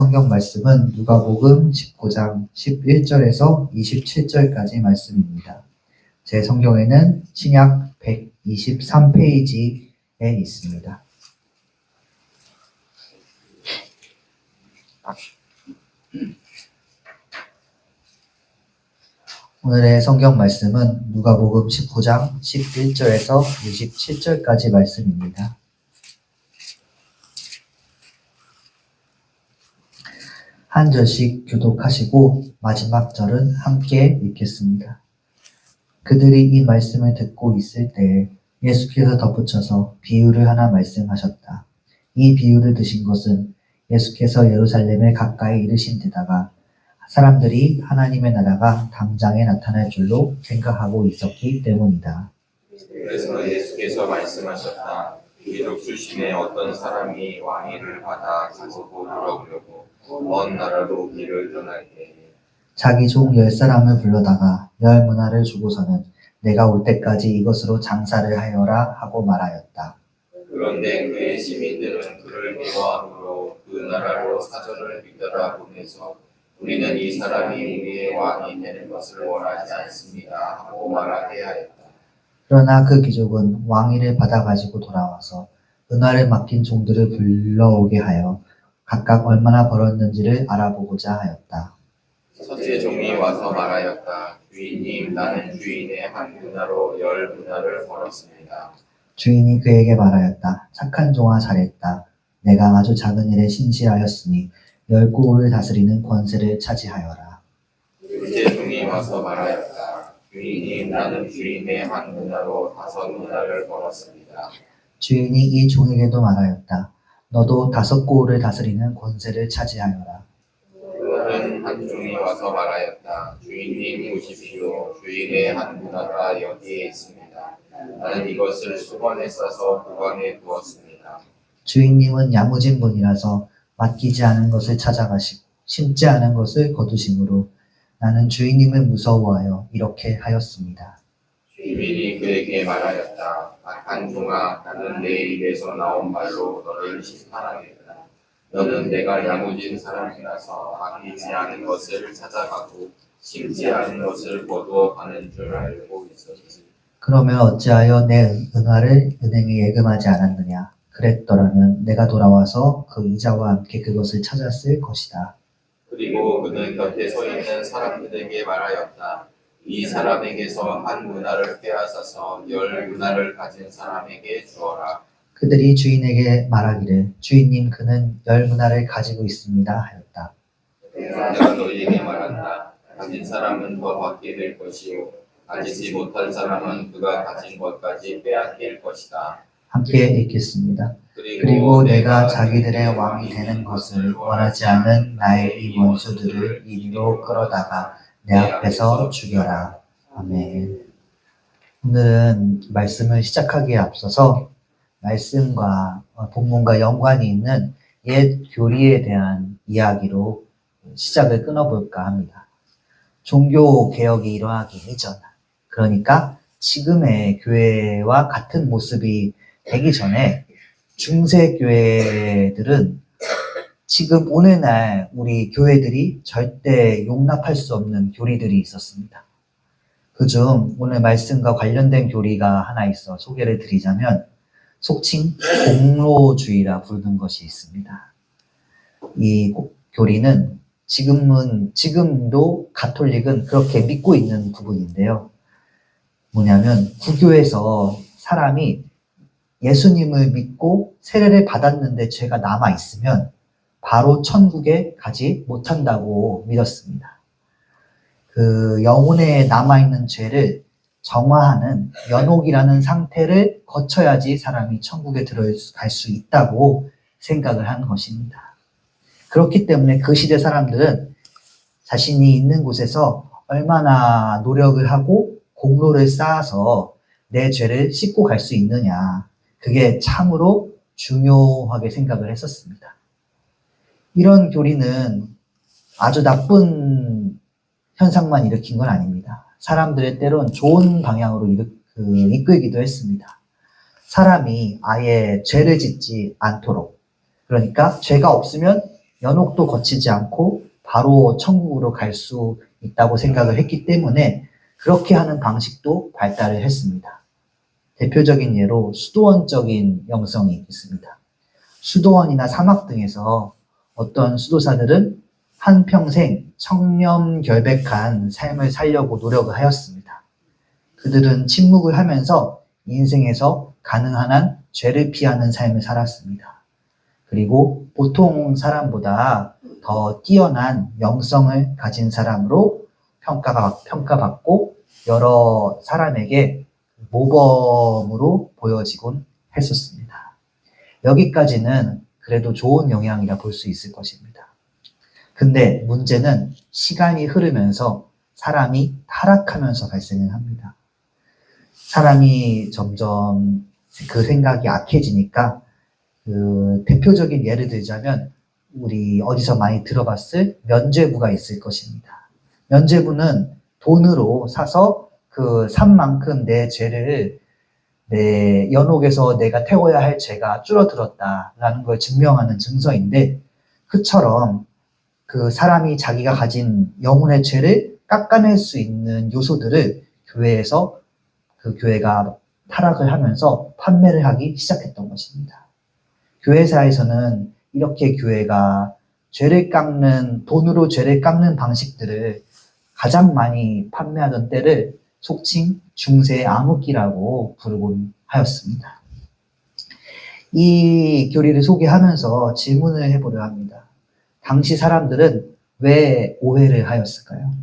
성경 말씀은 누가복음 19장 11절에서 27절까지 말씀입니다. 제 성경에는 신약 123페이지에 있습니다. 오늘의 성경 말씀은 누가복음 19장 11절에서 27절까지 말씀입니다. 한 절씩 교독하시고 마지막 절은 함께 읽겠습니다. 그들이 이 말씀을 듣고 있을 때에 예수께서 덧붙여서 비유를 하나 말씀하셨다. 이 비유를 드신 것은 예수께서 예루살렘에 가까이 이르신 데다가 사람들이 하나님의 나라가 당장에 나타날 줄로 생각하고 있었기 때문이다. 그래서 예수께서 말씀하셨다. 비록 주심에 어떤 사람이 왕위를 받아 가지고 돌아오려고 먼 나라로 길을 떠날 때 자기 종 10사람을 불러다가 10문화를 주고서는 내가 올 때까지 이것으로 장사를 하여라 하고 말하였다. 그런데 그의 시민들은 그를 미워함으로 그 나라로 사절을 믿더라 보내서 우리는 이 사람이 우리의 왕이 되는 것을 원하지 않습니다 하고 말하게 하였다. 그러나 그 귀족은 왕위를 받아가지고 돌아와서 은화를 맡긴 종들을 불러오게 하여 각각 얼마나 벌었는지를 알아보고자 하였다. 첫째 종이 와서 말하였다. 주인님, 나는 주인의 한 문화로 10문화를 벌었습니다. 주인이 그에게 말하였다. 착한 종아 잘했다. 내가 아주 작은 일에 신실하였으니 10고을을 다스리는 권세를 차지하여라. 둘째 종이 와서 말하였다. 주인님, 나는 주인의 한 문화로 5문화를 벌었습니다. 주인이 이 종에게도 말하였다. 너도 5고을을 다스리는 권세를 차지하여라. 다른 한 종이 와서 말하였다. 주인님 보십시오. 주인의 한 문화가 여기에 있습니다. 나는 이것을 수건에 싸서 보관해 두었습니다. 주인님은 야무진 분이라서 맡기지 않은 것을 찾아가시고 심지 않은 것을 거두심으로 나는 주인님을 무서워하여 이렇게 하였습니다. 주인이 그에게 말하였다. 악한 종아, 나는 내 입에서 나온 말로 너를 심판하겠다. 너는 내가 야무진 사람이라서 맡기지 않은 것을 찾아가고 심지 않은 것을 거두어 가는 줄 알고 있었지. 그러면 어찌하여 내 은화를 은행에 예금하지 않았느냐? 그랬더라면 내가 돌아와서 그 이자와 함께 그것을 찾았을 것이다. 그리고 그는 곁에 서 있는 사람들에게 말하였다. 이 사람에게서 한 문화를 빼앗아서 10문화를 가진 사람에게 주어라. 그들이 주인에게 말하기를 주인님 그는 10문화를 가지고 있습니다 하였다. 내가 너희에게 말한다. 가진 사람은 더 받게 될 것이요 가지지 못한 사람은 그가 가진 것까지 빼앗길 것이다. 함께 읽겠습니다. 그리고 내가 자기들의 왕이 되는 것을 원하지 않은 나의 이 원수들을 이리로 끌어다가 내 앞에서 죽여라. 아멘. 오늘은 말씀을 시작하기에 앞서서 말씀과 본문과 연관이 있는 옛 교리에 대한 이야기로 시작을 끊어볼까 합니다. 종교 개혁이 일어나기 이전, 그러니까 지금의 교회와 같은 모습이 되기 전에 중세 교회들은 지금 오늘날 우리 교회들이 절대 용납할 수 없는 교리들이 있었습니다. 그중 오늘 말씀과 관련된 교리가 하나 있어 소개를 드리자면 속칭 공로주의라 부르는 것이 있습니다. 이 교리는 지금도 가톨릭은 그렇게 믿고 있는 부분인데요. 뭐냐면 구교에서 사람이 예수님을 믿고 세례를 받았는데 죄가 남아있으면 바로 천국에 가지 못한다고 믿었습니다. 그 영혼에 남아있는 죄를 정화하는 연옥이라는 상태를 거쳐야지 사람이 천국에 들어갈 수 있다고 생각을 하는 것입니다. 그렇기 때문에 그 시대 사람들은 자신이 있는 곳에서 얼마나 노력을 하고 공로를 쌓아서 내 죄를 씻고 갈 수 있느냐, 그게 참으로 중요하게 생각을 했었습니다. 이런 교리는 아주 나쁜 현상만 일으킨 건 아닙니다. 사람들의 때론 좋은 방향으로 이끌기도 했습니다. 사람이 아예 죄를 짓지 않도록, 그러니까 죄가 없으면 연옥도 거치지 않고 바로 천국으로 갈 수 있다고 생각을 했기 때문에 그렇게 하는 방식도 발달을 했습니다. 대표적인 예로 수도원적인 영성이 있습니다. 수도원이나 사막 등에서 어떤 수도사들은 한평생 청렴결백한 삶을 살려고 노력을 하였습니다. 그들은 침묵을 하면서 인생에서 가능한 한 죄를 피하는 삶을 살았습니다. 그리고 보통 사람보다 더 뛰어난 영성을 가진 사람으로 평가받고 여러 사람에게 모범으로 보여지곤 했었습니다. 여기까지는 그래도 좋은 영향이라 볼 수 있을 것입니다. 근데 문제는 시간이 흐르면서 사람이 타락하면서 발생을 합니다. 사람이 점점 그 생각이 악해지니까 대표적인 예를 들자면 우리 어디서 많이 들어봤을 면죄부가 있을 것입니다. 면죄부는 돈으로 사서 그 산 만큼 내 죄를 내 연옥에서 내가 태워야 할 죄가 줄어들었다라는 걸 증명하는 증서인데 그처럼 그 사람이 자기가 가진 영혼의 죄를 깎아낼 수 있는 요소들을 교회에서 그 교회가 타락을 하면서 판매를 하기 시작했던 것입니다. 교회사에서는 이렇게 교회가 돈으로 죄를 깎는 방식들을 가장 많이 판매하던 때를 속칭 중세의 암흑기라고 부르곤 하였습니다. 이 교리를 소개하면서 질문을 해보려 합니다. 당시 사람들은 왜 오해를 하였을까요?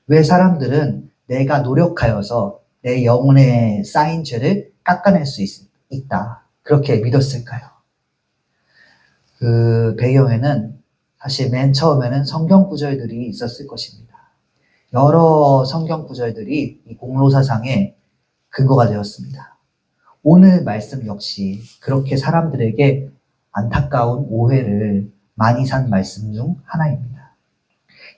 왜 사람들은 내가 노력하여서 내 영혼에 쌓인 죄를 깎아낼 수 있다. 그렇게 믿었을까요? 그 배경에는 사실 맨 처음에는 성경 구절들이 있었을 것입니다. 여러 성경 구절들이 이 공로사상의 근거가 되었습니다. 오늘 말씀 역시 그렇게 사람들에게 안타까운 오해를 많이 산 말씀 중 하나입니다.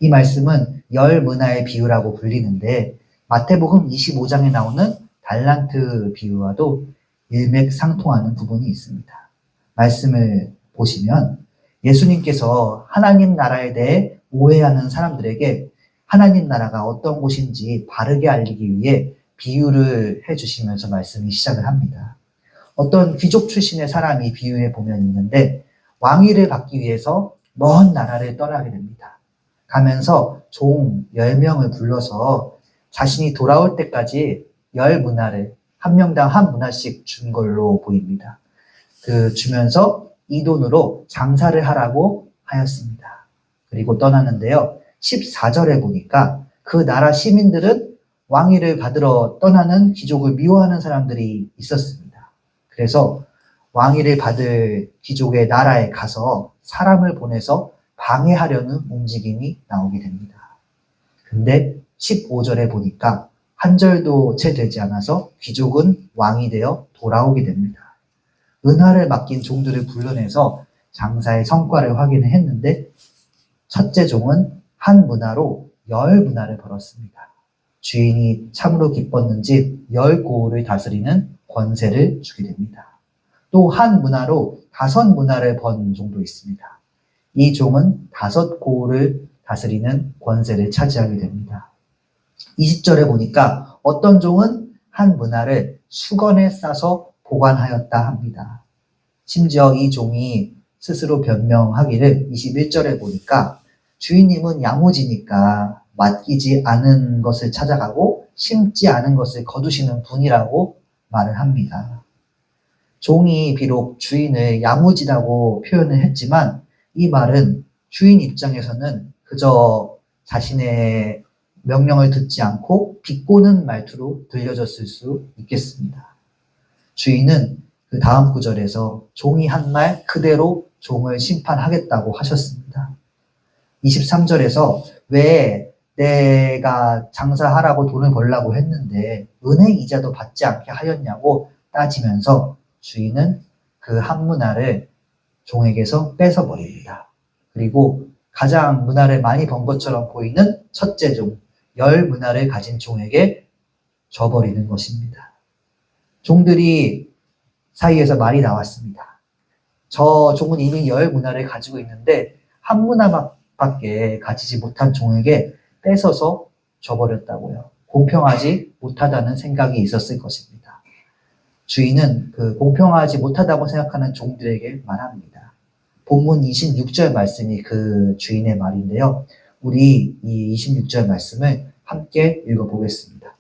이 말씀은 열 문화의 비유라고 불리는데 마태복음 25장에 나오는 달란트 비유와도 일맥상통하는 부분이 있습니다. 말씀을 보시면 예수님께서 하나님 나라에 대해 오해하는 사람들에게 하나님 나라가 어떤 곳인지 바르게 알리기 위해 비유를 해주시면서 말씀이 시작을 합니다. 어떤 귀족 출신의 사람이 비유해 보면 있는데 왕위를 받기 위해서 먼 나라를 떠나게 됩니다. 가면서 종 10명을 불러서 자신이 돌아올 때까지 10문화를 한 명당 한 문화씩 준 걸로 보입니다. 주면서 이 돈으로 장사를 하라고 하였습니다. 그리고 떠나는데요. 14절에 보니까 그 나라 시민들은 왕위를 받으러 떠나는 귀족을 미워하는 사람들이 있었습니다. 그래서 왕위를 받을 귀족의 나라에 가서 사람을 보내서 방해하려는 움직임이 나오게 됩니다. 근데 15절에 보니까 한 절도 채 되지 않아서 귀족은 왕이 되어 돌아오게 됩니다. 은하를 맡긴 종들을 불러내서 장사의 성과를 확인을 했는데 첫째 종은 한 문화로 10문화를 벌었습니다. 주인이 참으로 기뻤는지 10고을을 다스리는 권세를 주게 됩니다. 또 한 문화로 5문화를 번 종도 있습니다. 이 종은 5고을을 다스리는 권세를 차지하게 됩니다. 20절에 보니까 어떤 종은 한 문화를 수건에 싸서 보관하였다 합니다. 심지어 이 종이 스스로 변명하기를 21절에 보니까 주인님은 야무지니까 맡기지 않은 것을 찾아가고 심지 않은 것을 거두시는 분이라고 말을 합니다. 종이 비록 주인을 야무지다고 표현을 했지만 이 말은 주인 입장에서는 그저 자신의 명령을 듣지 않고 비꼬는 말투로 들려졌을 수 있겠습니다. 주인은 그 다음 구절에서 종이 한 말 그대로 종을 심판하겠다고 하셨습니다. 23절에서 왜 내가 장사하라고 돈을 벌라고 했는데 은행 이자도 받지 않게 하였냐고 따지면서 주인은 그 한 문화를 종에게서 뺏어버립니다. 그리고 가장 문화를 많이 번 것처럼 보이는 첫째 종, 10문화를 가진 종에게 줘버리는 것입니다. 종들이 사이에서 말이 나왔습니다. 저 종은 이미 10문화를 가지고 있는데 한 문화밖에 가지지 못한 종에게 뺏어서 줘버렸다고요. 공평하지 못하다는 생각이 있었을 것입니다. 주인은 그 공평하지 못하다고 생각하는 종들에게 말합니다. 본문 26절 말씀이 그 주인의 말인데요. 우리 이 26절 말씀을 함께 읽어보겠습니다.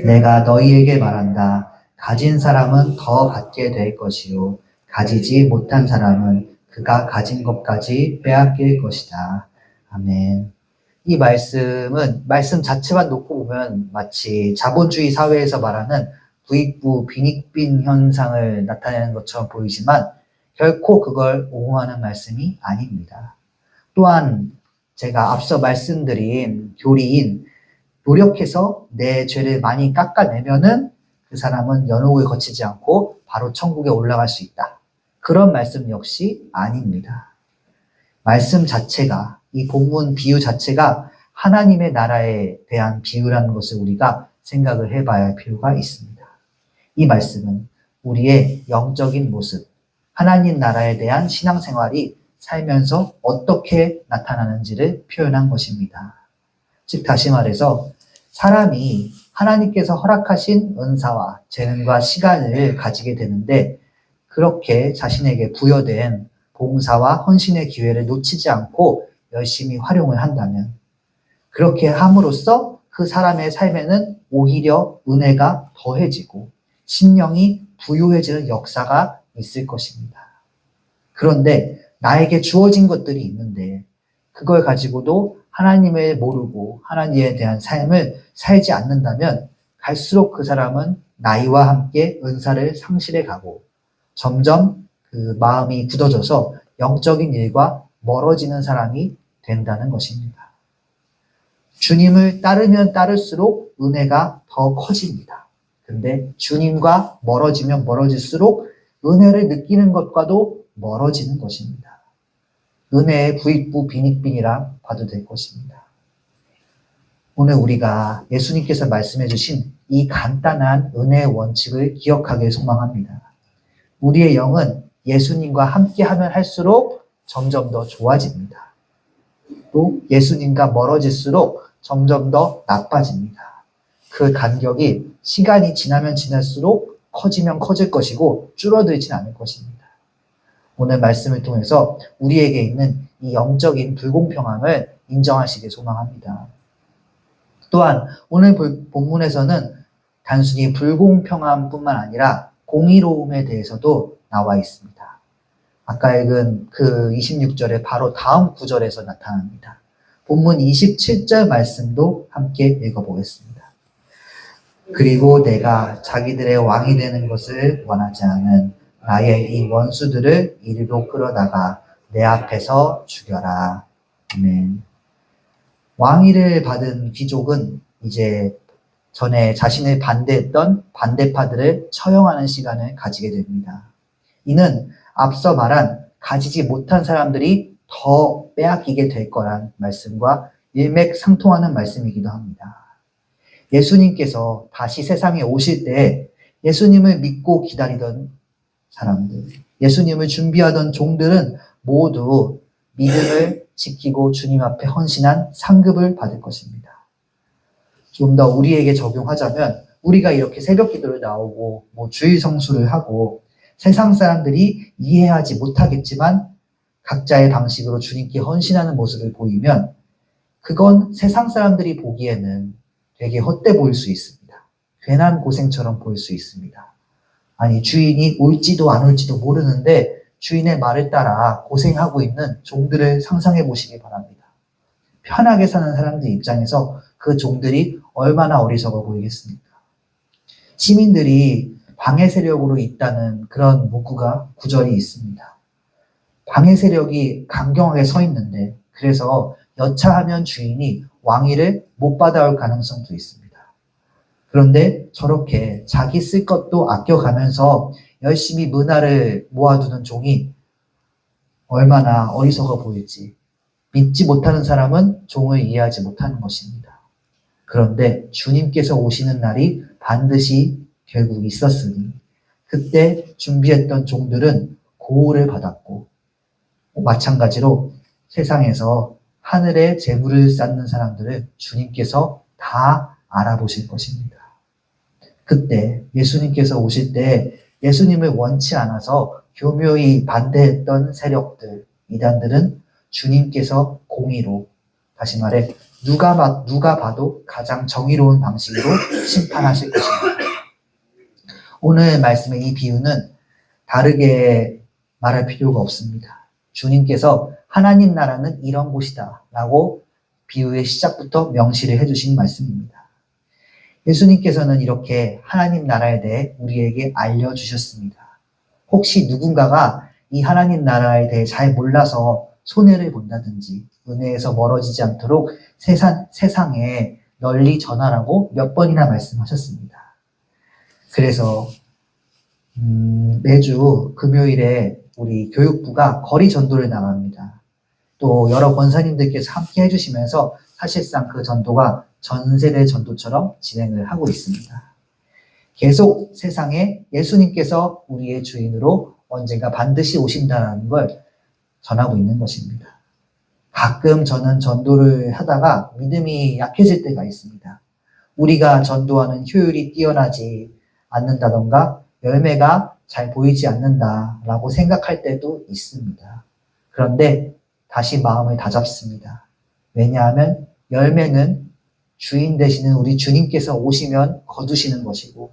내가 너희에게 말한다. 가진 사람은 더 받게 될 것이요. 가지지 못한 사람은 그가 가진 것까지 빼앗길 것이다. 아멘. 이 말씀은 말씀 자체만 놓고 보면 마치 자본주의 사회에서 말하는 부익부 빈익빈 현상을 나타내는 것처럼 보이지만 결코 그걸 옹호하는 말씀이 아닙니다. 또한 제가 앞서 말씀드린 교리인 노력해서 내 죄를 많이 깎아내면은 그 사람은 연옥을 거치지 않고 바로 천국에 올라갈 수 있다. 그런 말씀 역시 아닙니다. 말씀 자체가, 이 본문 비유 자체가 하나님의 나라에 대한 비유라는 것을 우리가 생각을 해봐야 할 필요가 있습니다. 이 말씀은 우리의 영적인 모습, 하나님 나라에 대한 신앙생활이 살면서 어떻게 나타나는지를 표현한 것입니다. 즉 다시 말해서 사람이 하나님께서 허락하신 은사와 재능과 시간을 가지게 되는데 그렇게 자신에게 부여된 봉사와 헌신의 기회를 놓치지 않고 열심히 활용을 한다면 그렇게 함으로써 그 사람의 삶에는 오히려 은혜가 더해지고 심령이 부유해지는 역사가 있을 것입니다. 그런데 나에게 주어진 것들이 있는데 그걸 가지고도 하나님을 모르고 하나님에 대한 삶을 살지 않는다면 갈수록 그 사람은 나이와 함께 은사를 상실해 가고 점점 그 마음이 굳어져서 영적인 일과 멀어지는 사람이 된다는 것입니다. 주님을 따르면 따를수록 은혜가 더 커집니다. 근데 주님과 멀어지면 멀어질수록 은혜를 느끼는 것과도 멀어지는 것입니다. 은혜의 부익부 빈익빈이라 봐도 될 것입니다. 오늘 우리가 예수님께서 말씀해 주신 이 간단한 은혜의 원칙을 기억하길 소망합니다. 우리의 영은 예수님과 함께하면 할수록 점점 더 좋아집니다. 또 예수님과 멀어질수록 점점 더 나빠집니다. 그 간격이 시간이 지나면 지날수록 커지면 커질 것이고 줄어들진 않을 것입니다. 오늘 말씀을 통해서 우리에게 있는 이 영적인 불공평함을 인정하시길 소망합니다. 또한 오늘 본문에서는 단순히 불공평함뿐만 아니라 공의로움에 대해서도 나와 있습니다. 아까 읽은 그 26절의 바로 다음 구절에서 나타납니다. 본문 27절 말씀도 함께 읽어보겠습니다. 그리고 내가 자기들의 왕이 되는 것을 원하지 않은 나의 이 원수들을 이리로 끌어다가 내 앞에서 죽여라. 아멘. 왕위를 받은 귀족은 이제 전에 자신을 반대했던 반대파들을 처형하는 시간을 가지게 됩니다. 이는 앞서 말한 가지지 못한 사람들이 더 빼앗기게 될 거란 말씀과 일맥상통하는 말씀이기도 합니다. 예수님께서 다시 세상에 오실 때 예수님을 믿고 기다리던 사람들, 예수님을 준비하던 종들은 모두 믿음을 지키고 주님 앞에 헌신한 상급을 받을 것입니다. 좀 더 우리에게 적용하자면 우리가 이렇게 새벽 기도를 나오고 주일 성수를 하고 세상 사람들이 이해하지 못하겠지만 각자의 방식으로 주님께 헌신하는 모습을 보이면 그건 세상 사람들이 보기에는 되게 헛돼 보일 수 있습니다. 괜한 고생처럼 보일 수 있습니다. 아니 주인이 올지도 안 올지도 모르는데 주인의 말을 따라 고생하고 있는 종들을 상상해 보시기 바랍니다. 편하게 사는 사람들 입장에서 그 종들이 얼마나 어리석어 보이겠습니까? 시민들이 방해 세력으로 있다는 그런 문구가 구절이 있습니다. 방해 세력이 강경하게 서 있는데 그래서 여차하면 주인이 왕위를 못 받아올 가능성도 있습니다. 그런데 저렇게 자기 쓸 것도 아껴가면서 열심히 문화를 모아두는 종이 얼마나 어리석어 보일지 믿지 못하는 사람은 종을 이해하지 못하는 것입니다. 그런데 주님께서 오시는 날이 반드시 결국 있었으니 그때 준비했던 종들은 고호를 받았고 마찬가지로 세상에서 하늘에 재물을 쌓는 사람들을 주님께서 다 알아보실 것입니다. 그때 예수님께서 오실 때 예수님을 원치 않아서 교묘히 반대했던 세력들, 이단들은 주님께서 공의로, 다시 말해 누가 봐도 가장 정의로운 방식으로 심판하실 것입니다. 오늘 말씀의 이 비유는 다르게 말할 필요가 없습니다. 주님께서 하나님 나라는 이런 곳이다 라고 비유의 시작부터 명시를 해주신 말씀입니다. 예수님께서는 이렇게 하나님 나라에 대해 우리에게 알려주셨습니다. 혹시 누군가가 이 하나님 나라에 대해 잘 몰라서 손해를 본다든지 은혜에서 멀어지지 않도록 세상에 널리 전하라고 몇 번이나 말씀하셨습니다. 그래서 매주 금요일에 우리 교육부가 거리 전도를 나갑니다. 또 여러 권사님들께서 함께 해주시면서 사실상 그 전도가 전세대 전도처럼 진행을 하고 있습니다. 계속 세상에 예수님께서 우리의 주인으로 언젠가 반드시 오신다는 걸 전하고 있는 것입니다. 가끔 저는 전도를 하다가 믿음이 약해질 때가 있습니다. 우리가 전도하는 효율이 뛰어나지 않는다던가 열매가 잘 보이지 않는다라고 생각할 때도 있습니다. 그런데 다시 마음을 다잡습니다. 왜냐하면 열매는 주인 되시는 우리 주님께서 오시면 거두시는 것이고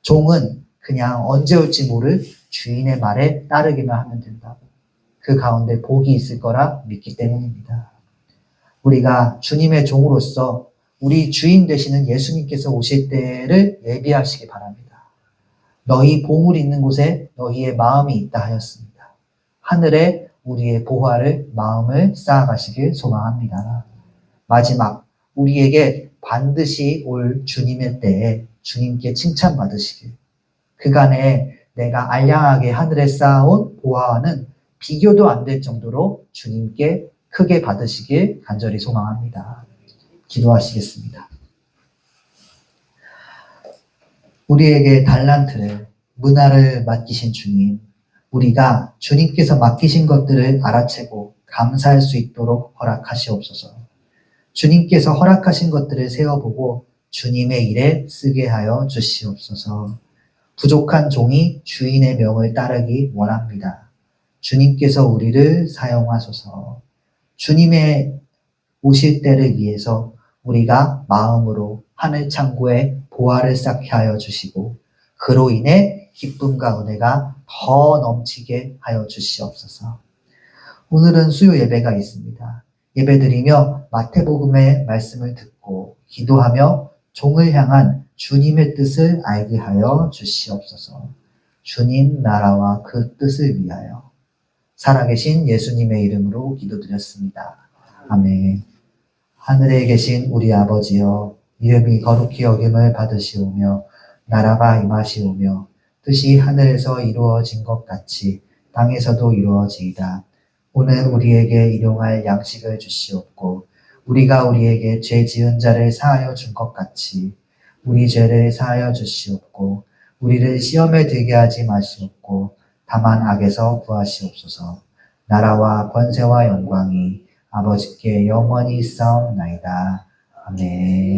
종은 그냥 언제 올지 모를 주인의 말에 따르기만 하면 된다고. 그 가운데 복이 있을 거라 믿기 때문입니다. 우리가 주님의 종으로서 우리 주인 되시는 예수님께서 오실 때를 예비하시기 바랍니다. 너희 보물 있는 곳에 너희의 마음이 있다 하였습니다. 하늘에 우리의 보화를 마음을 쌓아가시길 소망합니다. 마지막 우리에게 반드시 올 주님의 때에 주님께 칭찬받으시길, 그간에 내가 알량하게 하늘에 쌓아온 보화와는 비교도 안 될 정도로 주님께 크게 받으시길 간절히 소망합니다. 기도하시겠습니다. 우리에게 달란트를, 문화를 맡기신 주님, 우리가 주님께서 맡기신 것들을 알아채고 감사할 수 있도록 허락하시옵소서. 주님께서 허락하신 것들을 세어보고 주님의 일에 쓰게 하여 주시옵소서. 부족한 종이 주인의 명을 따르기 원합니다. 주님께서 우리를 사용하소서. 주님의 오실 때를 위해서 우리가 마음으로 하늘 창고에 보화를 쌓게 하여 주시고 그로 인해 기쁨과 은혜가 더 넘치게 하여 주시옵소서. 오늘은 수요 예배가 있습니다. 예배드리며 마태복음의 말씀을 듣고 기도하며 종을 향한 주님의 뜻을 알게 하여 주시옵소서. 주님 나라와 그 뜻을 위하여 살아계신 예수님의 이름으로 기도드렸습니다. 아멘. 하늘에 계신 우리 아버지여, 이름이 거룩히 여김을 받으시오며 나라가 임하시오며 뜻이 하늘에서 이루어진 것 같이 땅에서도 이루어지이다. 오늘 우리에게 일용할 양식을 주시옵고 우리가 우리에게 죄 지은 자를 사하여 준 것 같이 우리 죄를 사하여 주시옵고 우리를 시험에 들게 하지 마시옵고 다만 악에서 구하시옵소서. 나라와 권세와 영광이 아버지께 영원히 있사옵나이다. 아멘.